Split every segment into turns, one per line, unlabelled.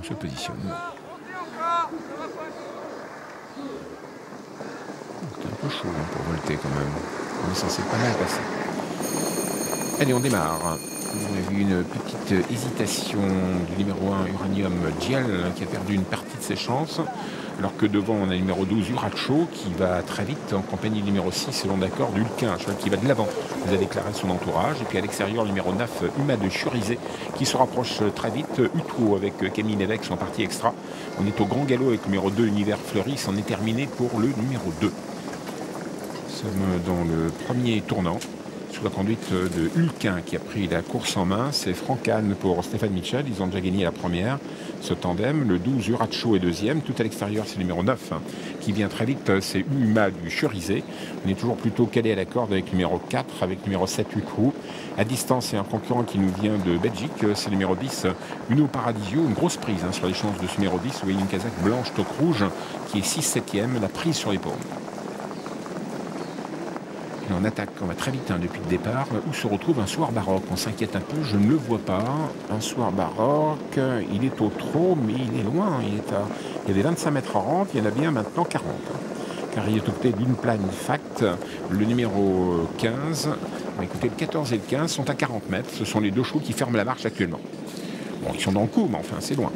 se positionne. C'est un peu chaud pour volter quand même. Mais ça s'est pas mal passé. Allez, on démarre. On a vu une petite hésitation du numéro 1 Uranium Gial qui a perdu une partie de ses chances. Alors que devant, on a le numéro 12 Uracho qui va très vite en compagnie du numéro 6 selon d'accord d'Ulquin, un cheval qui va de l'avant. Vous a déclaré son entourage. Et puis à l'extérieur, le numéro 9 Uma de Churizé qui se rapproche très vite. Utuo avec Camille Nevex en partie extra. On est au grand galop avec le numéro 2 Univers Fleury. C'en est terminé pour le numéro 2. Nous sommes dans le premier tournant. Sous la conduite de Ulquin qui a pris la course en main. C'est Francan pour Stéphane Mitchell. Ils ont déjà gagné la première. Ce tandem, le 12 Uracho est deuxième. Tout à l'extérieur, c'est le numéro 9 qui vient très vite. C'est Uma du Churizé. On est toujours plutôt calé à la corde avec le numéro 4, avec le numéro 7 Utrou. À distance, c'est un concurrent qui nous vient de Belgique. C'est le numéro 10 Uno Paradisio. Une grosse prise sur les chances de ce numéro 10. Vous voyez une casaque blanche toque rouge qui est 6-7e. La prise sur l'épaule. On attaque, on va très vite depuis le départ. Où se retrouve un soir baroque? On s'inquiète un peu, je ne le vois pas. Un soir baroque, il est au trot, mais il est loin. Il y avait 25 mètres en rente, il y en a bien maintenant 40. Car il est occupé d'une plane fact. Le numéro 15, écoutez, le 14 et le 15 sont à 40 mètres. Ce sont les deux chevaux qui ferment la marche actuellement. Bon, ils sont dans le coup, mais enfin, c'est loin.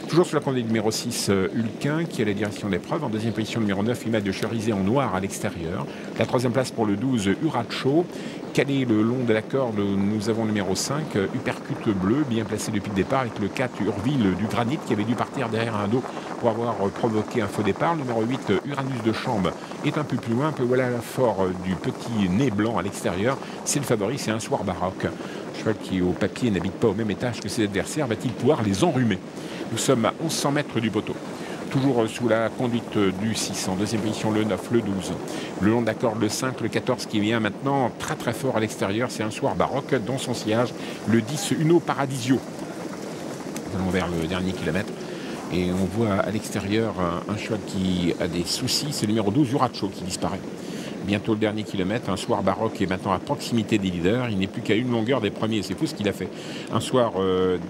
Toujours sous la conduite du numéro 6, Ulquin, qui a la direction d'épreuve. En deuxième position, le numéro 9, Ima de Cherizé en noir à l'extérieur. La troisième place pour le 12, Uracho. Calé le long de la corde, nous avons le numéro 5, Uppercut bleu, bien placé depuis le départ, avec le 4, Urville du Granit, qui avait dû partir derrière un dos pour avoir provoqué un faux départ. Le numéro 8, Uranus de Chambre, est un peu plus loin. Un peu voilà la fort du petit nez blanc à l'extérieur. C'est le favori, c'est un soir baroque. Un cheval qui, au papier, n'habite pas au même étage que ses adversaires. Va-t-il pouvoir les enrhumer? Nous sommes à 1100 mètres du poteau. Toujours sous la conduite du 6. En deuxième position, le 9, le 12. Le long de la corde, le 5, le 14 qui vient maintenant très très fort à l'extérieur. C'est un soir baroque dans son sillage. Le 10, Uno Paradisio. Nous allons vers le dernier kilomètre. Et on voit à l'extérieur un cheval qui a des soucis. C'est le numéro 12, Uracho, qui disparaît. Bientôt le dernier kilomètre, un soir baroque est maintenant à proximité des leaders. Il n'est plus qu'à une longueur des premiers. C'est fou ce qu'il a fait. Un soir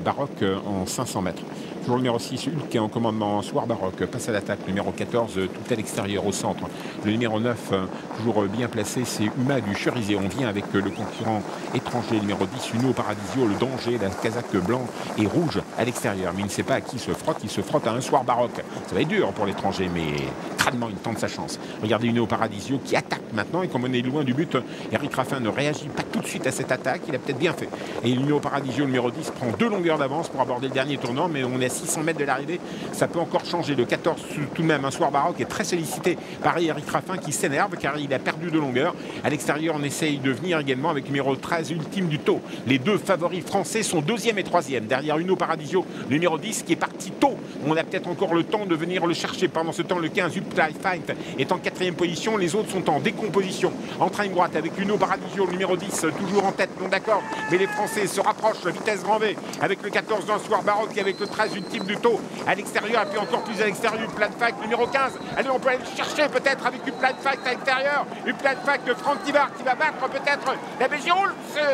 baroque en 500 mètres. Toujours le numéro 6, Hulk qui est en commandement. Soir baroque, passe à l'attaque. Le numéro 14, tout à l'extérieur, au centre. Le numéro 9, toujours bien placé, c'est Uma du Cherizé. On vient avec le concurrent étranger, numéro 10, Uno Paradisio. Le danger, la casaque blanc et rouge à l'extérieur. Mais il ne sait pas à qui il se frotte. Il se frotte à un soir baroque. Ça va être dur pour l'étranger, mais crânement, il tente sa chance. Regardez Uno Paradisio qui attaque maintenant. Et comme on est loin du but, Eric Raffin ne réagit pas tout de suite à cette attaque. Il a peut-être bien fait. Et Uno Paradisio, le numéro 10, prend 2 longueurs d'avance pour aborder le dernier tournant. Mais on est à 600 mètres de l'arrivée. Ça peut encore changer. Le 14, tout de même, un soir baroque est très sollicité par Eric Raffin qui s'énerve car il a perdu de longueur. À l'extérieur, on essaye de venir également avec le numéro 13, Ultime du Taux. Les deux favoris français sont 2e et 3e. Derrière Uno Paradisio, le numéro 10 qui est parti tôt. On a peut-être encore le temps de venir le chercher. Pendant ce temps, le 15, Upfly Fight, est en 4e position. Les autres sont en décomposition. En train droite avec Uno Paradisio, le numéro 10, toujours en tête, non d'accord. Mais les Français se rapprochent, vitesse grand V, avec le 14 d'un soir baroque et avec le 13, Ultime du Taux. À l'extérieur, et puis encore plus à l'extérieur, Upfly Fight, numéro 15. Allez, on peut aller le chercher peut-être avec Upfly Fight à l'extérieur. Upfly Fight de Franck Tivard qui va battre peut-être la Belgique.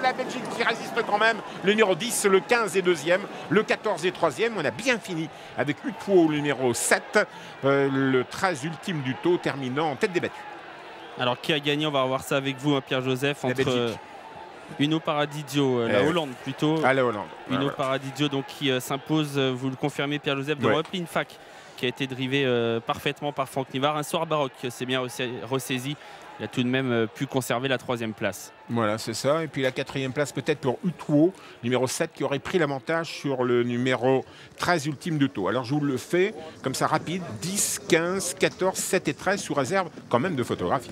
La Belgique qui résiste quand même. Le numéro 10, le 15 est 2e, le 14 est 3e. On a bien fini avec Utuo, le numéro 7, le 13 Ultime du Taux terminant en tête des battues.
Alors qui a gagné? On va voir ça avec vous, Pierre-Joseph, entre Uno Paradisio, la Hollande plutôt.
Ah, la Hollande.
Uno Paradisio donc, qui s'impose, vous le confirmez Pierre-Joseph, de Replin Fac, qui a été drivé parfaitement par Franck Nivard. Un soir baroque, c'est bien ressaisi. Il a tout de même pu conserver la 3e place.
Voilà, c'est ça. Et puis la 4e place peut-être pour Utuo, numéro 7, qui aurait pris l'avantage sur le numéro 13 Ultime de Taux. Alors je vous le fais comme ça rapide, 10, 15, 14, 7 et 13 sous réserve quand même de photographie.